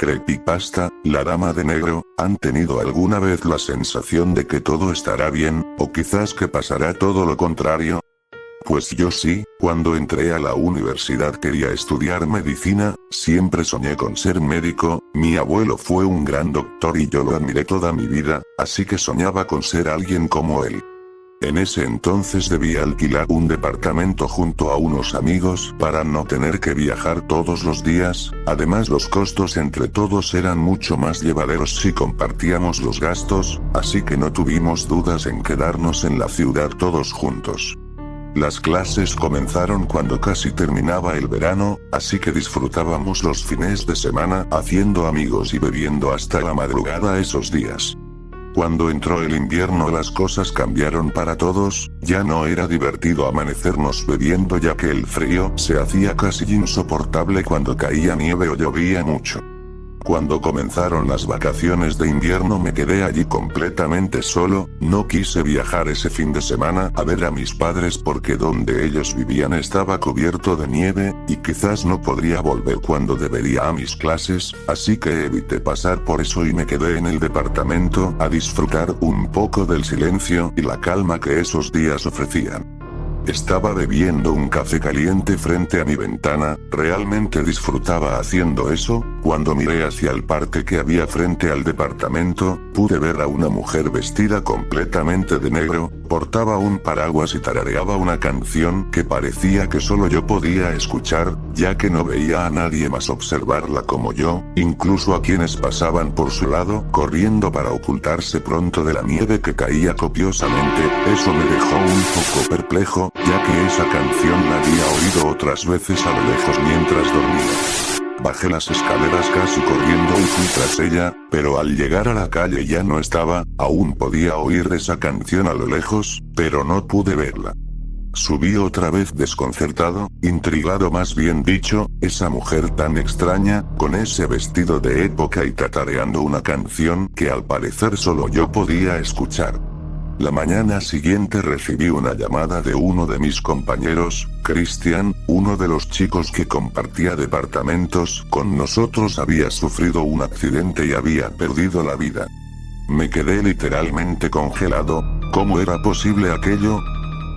Creepypasta, la dama de negro, ¿han tenido alguna vez la sensación de que todo estará bien, o quizás que pasará todo lo contrario? Pues yo sí, cuando entré a la universidad quería estudiar medicina, siempre soñé con ser médico, mi abuelo fue un gran doctor y yo lo admiré toda mi vida, así que soñaba con ser alguien como él. En ese entonces debía alquilar un departamento junto a unos amigos para no tener que viajar todos los días, además los costos entre todos eran mucho más llevaderos si compartíamos los gastos, así que no tuvimos dudas en quedarnos en la ciudad todos juntos. Las clases comenzaron cuando casi terminaba el verano, así que disfrutábamos los fines de semana haciendo amigos y bebiendo hasta la madrugada esos días. Cuando entró el invierno las cosas cambiaron para todos, ya no era divertido amanecernos bebiendo ya que el frío se hacía casi insoportable cuando caía nieve o llovía mucho. Cuando comenzaron las vacaciones de invierno me quedé allí completamente solo, no quise viajar ese fin de semana a ver a mis padres porque donde ellos vivían estaba cubierto de nieve, y quizás no podría volver cuando debería a mis clases, así que evité pasar por eso y me quedé en el departamento a disfrutar un poco del silencio y la calma que esos días ofrecían. Estaba bebiendo un café caliente frente a mi ventana, realmente disfrutaba haciendo eso, cuando miré hacia el parque que había frente al departamento, pude ver a una mujer vestida completamente de negro, portaba un paraguas y tarareaba una canción que parecía que solo yo podía escuchar, ya que no veía a nadie más observarla como yo, incluso a quienes pasaban por su lado corriendo para ocultarse pronto de la nieve que caía copiosamente. Eso me dejó un poco perplejo, ya que esa canción la había oído otras veces a lo lejos mientras dormía. Bajé las escaleras casi corriendo y fui tras ella, pero al llegar a la calle ya no estaba, aún podía oír esa canción a lo lejos, pero no pude verla. Subí otra vez desconcertado, intrigado más bien dicho, esa mujer tan extraña, con ese vestido de época y tatareando una canción que al parecer solo yo podía escuchar. La mañana siguiente recibí una llamada de uno de mis compañeros, Christian, uno de los chicos que compartía departamentos con nosotros había sufrido un accidente y había perdido la vida. Me quedé literalmente congelado, ¿cómo era posible aquello?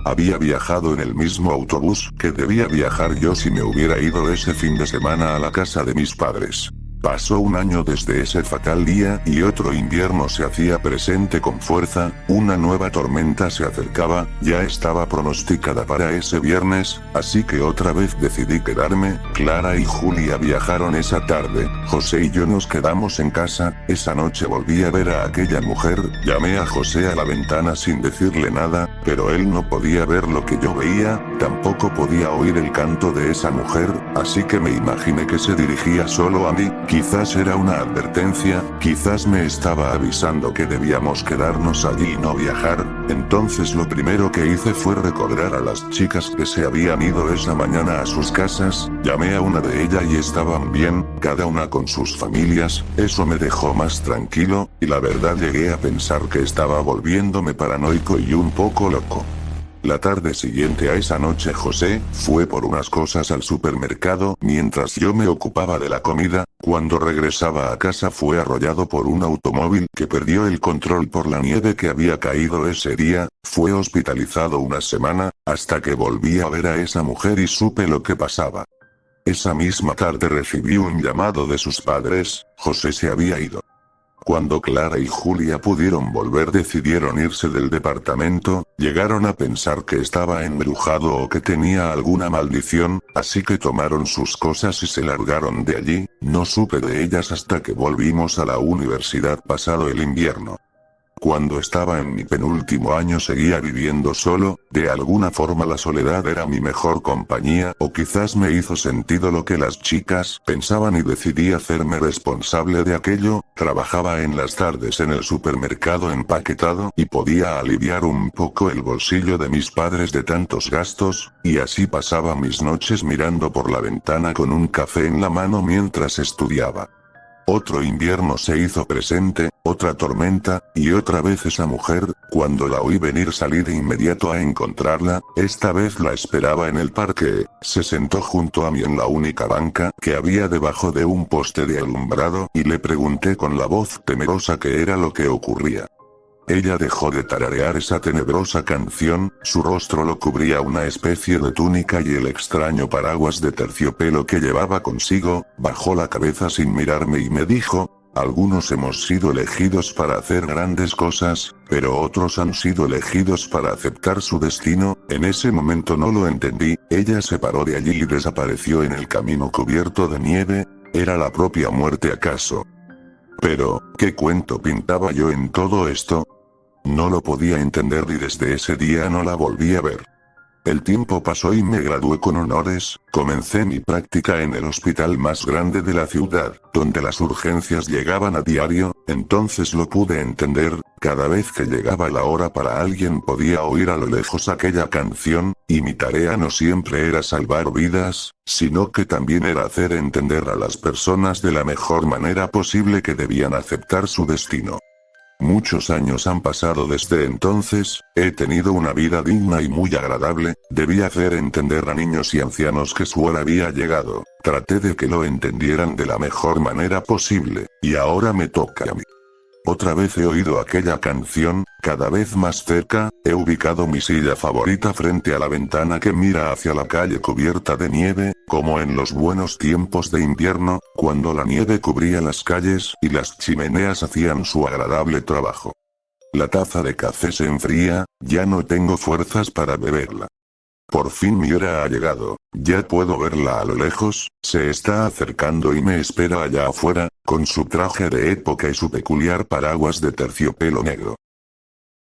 Había viajado en el mismo autobús que debía viajar yo si me hubiera ido ese fin de semana a la casa de mis padres. Pasó un año desde ese fatal día y otro invierno se hacía presente con fuerza, una nueva tormenta se acercaba, ya estaba pronosticada para ese viernes, así que otra vez decidí quedarme. Clara y Julia viajaron esa tarde, José y yo nos quedamos en casa. Esa noche volví a ver a aquella mujer, llamé a José a la ventana sin decirle nada, pero él no podía ver lo que yo veía, tampoco podía oír el canto de esa mujer, así que me imaginé que se dirigía solo a mí. Quizás era una advertencia, quizás me estaba avisando que debíamos quedarnos allí y no viajar. Entonces lo primero que hice fue recordar a las chicas que se habían ido esa mañana a sus casas, llamé a una de ellas y estaban bien, cada una con sus familias, eso me dejó más tranquilo, y la verdad llegué a pensar que estaba volviéndome paranoico y un poco loco. La tarde siguiente a esa noche José fue por unas cosas al supermercado mientras yo me ocupaba de la comida. Cuando regresaba a casa fue arrollado por un automóvil que perdió el control por la nieve que había caído ese día, fue hospitalizado una semana, hasta que volví a ver a esa mujer y supe lo que pasaba. Esa misma tarde recibí un llamado de sus padres, José se había ido. Cuando Clara y Julia pudieron volver decidieron irse del departamento, llegaron a pensar que estaba embrujado o que tenía alguna maldición, así que tomaron sus cosas y se largaron de allí. No supe de ellas hasta que volvimos a la universidad pasado el invierno. Cuando estaba en mi penúltimo año seguía viviendo solo, de alguna forma la soledad era mi mejor compañía, o quizás me hizo sentido lo que las chicas pensaban y decidí hacerme responsable de aquello. Trabajaba en las tardes en el supermercado empaquetado y podía aliviar un poco el bolsillo de mis padres de tantos gastos, y así pasaba mis noches mirando por la ventana con un café en la mano mientras estudiaba. Otro invierno se hizo presente, otra tormenta, y otra vez esa mujer. Cuando la oí venir salí de inmediato a encontrarla. Esta vez la esperaba en el parque. Se sentó junto a mí en la única banca que había debajo de un poste de alumbrado y le pregunté con la voz temerosa qué era lo que ocurría. Ella dejó de tararear esa tenebrosa canción, su rostro lo cubría una especie de túnica y el extraño paraguas de terciopelo que llevaba consigo. Bajó la cabeza sin mirarme y me dijo: algunos hemos sido elegidos para hacer grandes cosas, pero otros han sido elegidos para aceptar su destino. En ese momento no lo entendí. Ella se paró de allí y desapareció en el camino cubierto de nieve. ¿Era la propia muerte acaso? Pero, ¿qué cuento pintaba yo en todo esto? No lo podía entender y desde ese día no la volví a ver. El tiempo pasó y me gradué con honores. Comencé mi práctica en el hospital más grande de la ciudad, donde las urgencias llegaban a diario. Entonces lo pude entender. Cada vez que llegaba la hora para alguien podía oír a lo lejos aquella canción, y mi tarea no siempre era salvar vidas, sino que también era hacer entender a las personas de la mejor manera posible que debían aceptar su destino. Muchos años han pasado desde entonces. He tenido una vida digna y muy agradable. Debí hacer entender a niños y ancianos que su hora había llegado. Traté de que lo entendieran de la mejor manera posible, y ahora me toca a mí. Otra vez he oído aquella canción, cada vez más cerca. He ubicado mi silla favorita frente a la ventana que mira hacia la calle cubierta de nieve, como en los buenos tiempos de invierno, cuando la nieve cubría las calles y las chimeneas hacían su agradable trabajo. La taza de café se enfría, ya no tengo fuerzas para beberla. Por fin mi hora ha llegado, ya puedo verla a lo lejos. Se está acercando y me espera allá afuera, con su traje de época y su peculiar paraguas de terciopelo negro.